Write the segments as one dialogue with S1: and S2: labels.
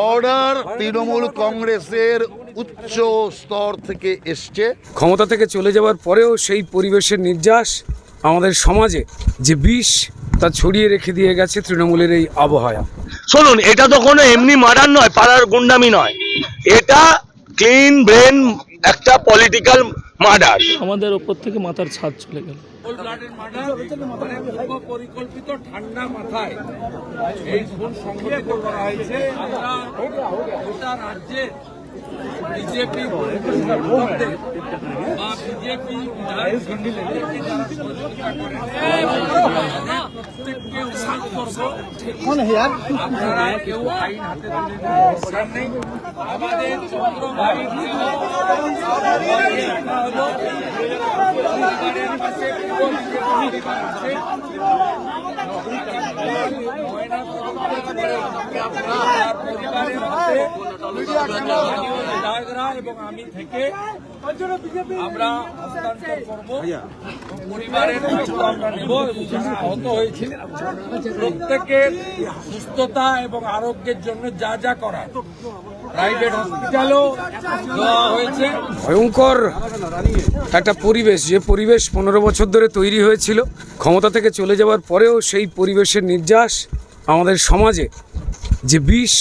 S1: Order Trinamool কংগ্রেসের উচ্চ স্তর থেকে এসছে।
S2: ক্ষমতা থেকে চলে যাওয়ার পরেও সেই পরিবেশের নির্যাস আমাদের সমাজে যে বিষ তা ছড়িয়ে রেখে দিয়ে গেছে তৃণমূলের এই আবহাওয়া।
S3: শুনুন, এটা তো কোনো এমনি মার্ডার নয়, পাড়ার গুন্ডামি নয়, এটা ক্লিন ব্রেন একটা পলিটিক্যাল মার্ডার।
S4: আমাদের ওপর থেকে মাথার ছাদ চলে গেল।
S5: পরিকল্পিত ঠান্ডা মাথায় এই খুন সংগঠিত করা হয়েছে। আমরা গোটা রাজ্যে বিজেপি বা বিজেপি প্রত্যেককে উৎসাহ করবো, আপনারা কেউ আইন হাতে তুলে নেই। আমাদের চন্দ্রভাই পরিবারের কাছে এবং আমি থেকে আমরা হস্তান্তর করব। পরিবারের আমরা নেব এবং যারা আহত হয়েছে প্রত্যেকের সুস্থতা এবং আরোগ্যের জন্য যা যা করা প্রাইভেট হসপিটালও দেওয়া হয়েছে।
S2: ভয়ঙ্কর একটা পরিবেশ, যে পরিবেশ 15 বছর ধরে তৈরি হয়েছিল, ক্ষমতা থেকে চলে যাওয়ার পরেও সেই পরিবেশের নির্যাস আমাদের সমাজে যে বিষ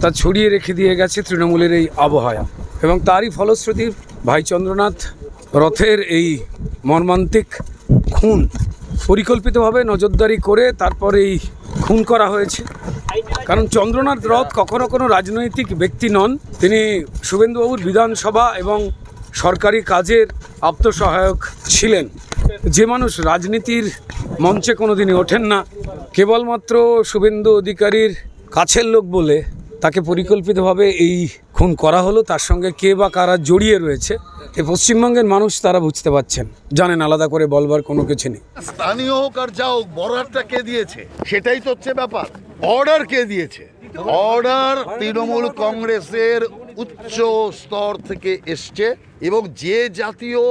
S2: তা ছড়িয়ে রেখে দিয়ে গেছে তৃণমূলের এই আবহাওয়া। এবং তারই ফলশ্রুতি ভাই চন্দ্রনাথ রথের এই মর্মান্তিক খুন পরিকল্পিতভাবে নজরদারি করে তারপর এই খুন করা হয়েছে। কারণ চন্দ্রনাথ রথ কখনো কোনো রাজনৈতিক ব্যক্তি নন, তিনি শুভেন্দুবাবুর বিধানসভা এবং সরকারি কাজের আত্মসহায়ক ছিলেন। যে মানুষ রাজনীতির মঞ্চে কোনোদিনই ওঠেন না, কেবলমাত্র শুভেন্দু অধিকারীর কাছের লোক বলে তাকে পরিকল্পিতভাবে এই খুন করা হলো। তার সঙ্গে কে বা কারা জড়িয়ে রয়েছে এই পশ্চিমবঙ্গের মানুষ তারা বুঝতে পারছেন, জানেন, আলাদা করে বলবার কোনো কিছু নেই।
S1: স্থানীয় হোক আর যা হোক, বর্ডারটা কে দিয়েছে সেটাই তো হচ্ছে ব্যাপার। অর্ডার কে দিয়েছে? অর্ডার তৃণমূল কংগ্রেসের উচ্চ স্তর থেকে এসছে এবং যে জাতীয়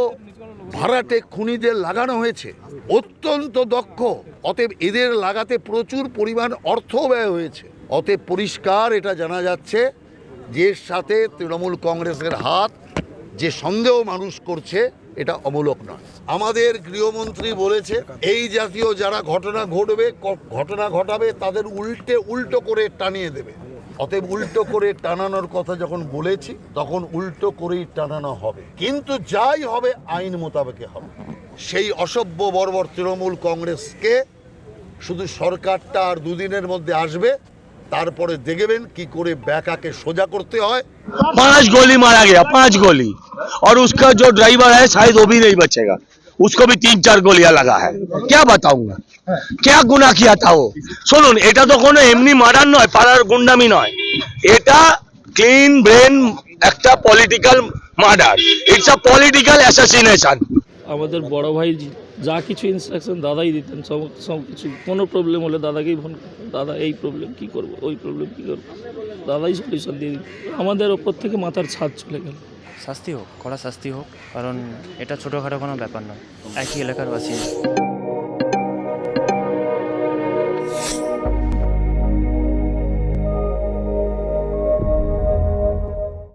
S1: ভাড়াটে খুনিদের লাগানো হয়েছে অত্যন্ত দক্ষ, অতএব এদের লাগাতে প্রচুর পরিমাণ অর্থ ব্যয় হয়েছে। অতএব পরিষ্কার এটা জানা যাচ্ছে যে সাথে তৃণমূল কংগ্রেসের হাত, যে সন্দেহ মানুষ করছে এটা অমূলক নয়। আমাদের গৃহমন্ত্রী বলেছে এই জাতীয় যারা ঘটনা ঘটাবে তাদের উল্টো করে টানিয়ে দেবে। অতএব উল্টো করে টানানোর কথা যখন বলেছি তখন উল্টো করেই টানানো হবে, কিন্তু যাই হবে আইন মোতাবেক হবে। সেই অসভ্য বর্বর তৃণমূল কংগ্রেসকে শুধু সরকারটা আর দুদিনের মধ্যে আসবে, তারপরে দেখবেন কি করে ব্যাকাকে সোজা করতে হয়।
S3: 5 गोली मारा गया, 5 गोली, और उसका जो ड्राइवर है शायद वो भी नहीं बचेगा, उसको भी 3-4 गोलियां लगा है। क्या बताऊंगा, क्या गुनाह किया था वो। শুনুন, এটা তো কোনো এমনি মার্ডার নয়, পাড়ার গুন্ডামি নয়, এটা ক্লিন ব্রেন একটা political murder, it's a political assassination.
S4: আমাদের বড় ভাই যা কিছু ইনস্ট্রাকশন দাদাই দিতেন, সব কিছু। কোনো প্রবলেম হলে দাদাকেই ফোন করতেন, দাদা এই প্রবলেম কী করবো, ওই প্রবলেম কী করবো, দাদাই সলিউশন দিয়ে দিত। আমাদের ওপর থেকে মাথার ছাদ চলে গেল।
S6: শাস্তি হোক, কড়া শাস্তি হোক, কারণ এটা ছোটোখাটো কোনো ব্যাপার নয়, একই এলাকার বাসিন্দা।